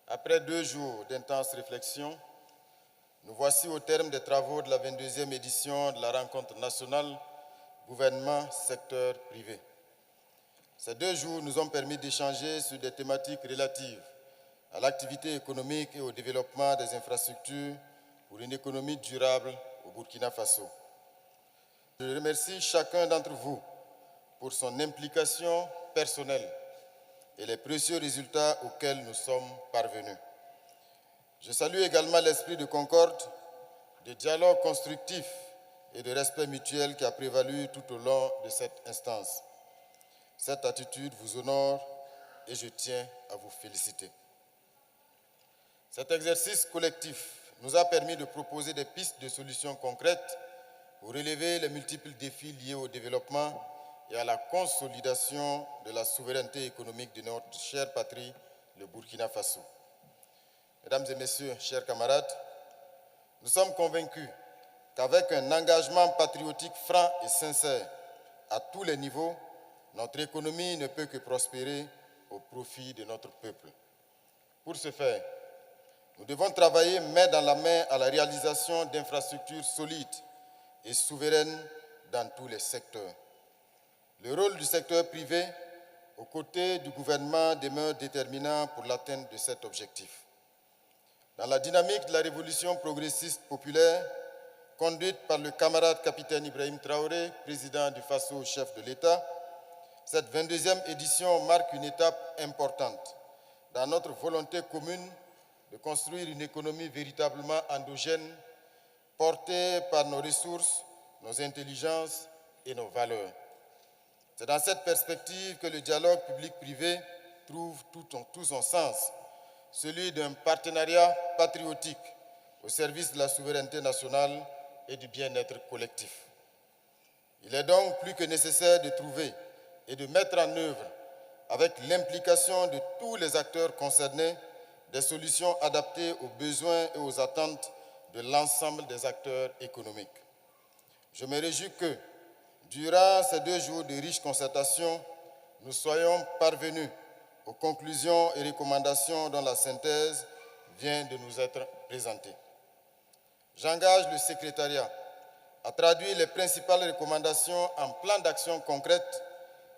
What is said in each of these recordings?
Après 2 jours d'intenses réflexions, nous voici au terme des travaux de la 22e édition de la rencontre nationale gouvernement secteur privé. Ces 2 jours nous ont permis d'échanger sur des thématiques relatives à l'activité économique et au développement des infrastructures pour une économie durable au Burkina Faso. Je remercie chacun d'entre vous pour son implication personnelle et les précieux résultats auxquels nous sommes parvenus. Je salue également l'esprit de concorde, de dialogue constructif et de respect mutuel qui a prévalu tout au long de cette instance. Cette attitude vous honore et je tiens à vous féliciter. Cet exercice collectif nous a permis de proposer des pistes de solutions concrètes pour relever les multiples défis liés au développement et à la consolidation de la souveraineté économique de notre chère patrie, le Burkina Faso. Mesdames et messieurs, chers camarades, nous sommes convaincus qu'avec un engagement patriotique franc et sincère à tous les niveaux, notre économie ne peut que prospérer au profit de notre peuple. Pour ce faire, nous devons travailler main dans la main à la réalisation d'infrastructures solides et souveraines dans tous les secteurs. Le rôle du secteur privé aux côtés du gouvernement demeure déterminant pour l'atteinte de cet objectif. Dans la dynamique de la révolution progressiste populaire, conduite par le camarade capitaine Ibrahim Traoré, président du Faso, chef de l'État, cette 22e édition marque une étape importante dans notre volonté commune de construire une économie véritablement endogène, portée par nos ressources, nos intelligences et nos valeurs. C'est dans cette perspective que le dialogue public-privé trouve tout son sens, celui d'un partenariat patriotique au service de la souveraineté nationale et du bien-être collectif. Il est donc plus que nécessaire de trouver et de mettre en œuvre, avec l'implication de tous les acteurs concernés, des solutions adaptées aux besoins et aux attentes de l'ensemble des acteurs économiques. Je me réjouis que, durant ces 2 jours de riches concertations, nous soyons parvenus aux conclusions et recommandations dont la synthèse vient de nous être présentée. J'engage le secrétariat à traduire les principales recommandations en plans d'action concrètes,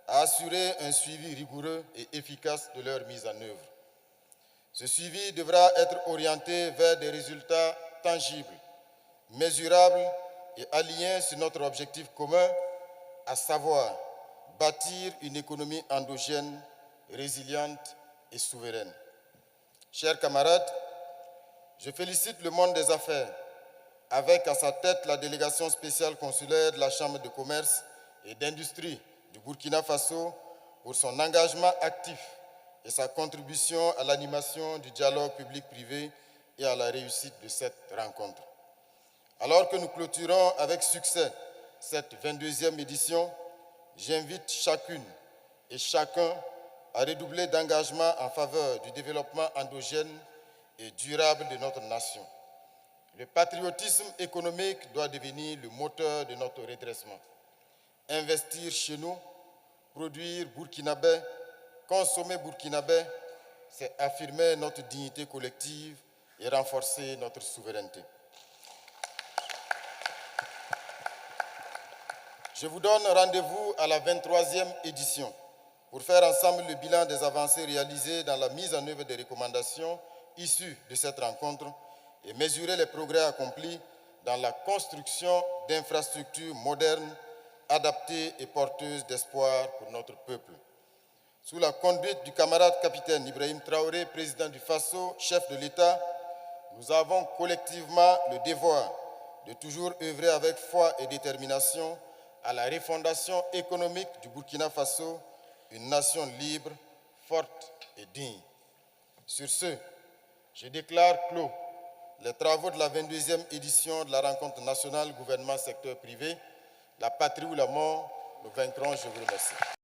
à assurer un suivi rigoureux et efficace de leur mise en œuvre. Ce suivi devra être orienté vers des résultats tangibles, mesurables et alignés sur notre objectif commun, à savoir bâtir une économie endogène, résiliente et souveraine. Chers camarades, je félicite le monde des affaires, avec à sa tête la délégation spéciale consulaire de la Chambre de commerce et d'industrie du Burkina Faso pour son engagement actif et sa contribution à l'animation du dialogue public-privé et à la réussite de cette rencontre. Alors que nous clôturons avec succès cette 22e édition, j'invite chacune et chacun à redoubler d'engagement en faveur du développement endogène et durable de notre nation. Le patriotisme économique doit devenir le moteur de notre redressement. Investir chez nous, produire burkinabé, consommer burkinabé, c'est affirmer notre dignité collective et renforcer notre souveraineté. Je vous donne rendez-vous à la 23e édition pour faire ensemble le bilan des avancées réalisées dans la mise en œuvre des recommandations issues de cette rencontre et mesurer les progrès accomplis dans la construction d'infrastructures modernes, adaptées et porteuses d'espoir pour notre peuple. Sous la conduite du camarade capitaine Ibrahim Traoré, président du Faso, chef de l'État, nous avons collectivement le devoir de toujours œuvrer avec foi et détermination à la refondation économique du Burkina Faso, une nation libre, forte et digne. Sur ce, je déclare clos les travaux de la 22e édition de la rencontre nationale gouvernement secteur privé, la patrie ou la mort, nous vaincrons, je vous remercie.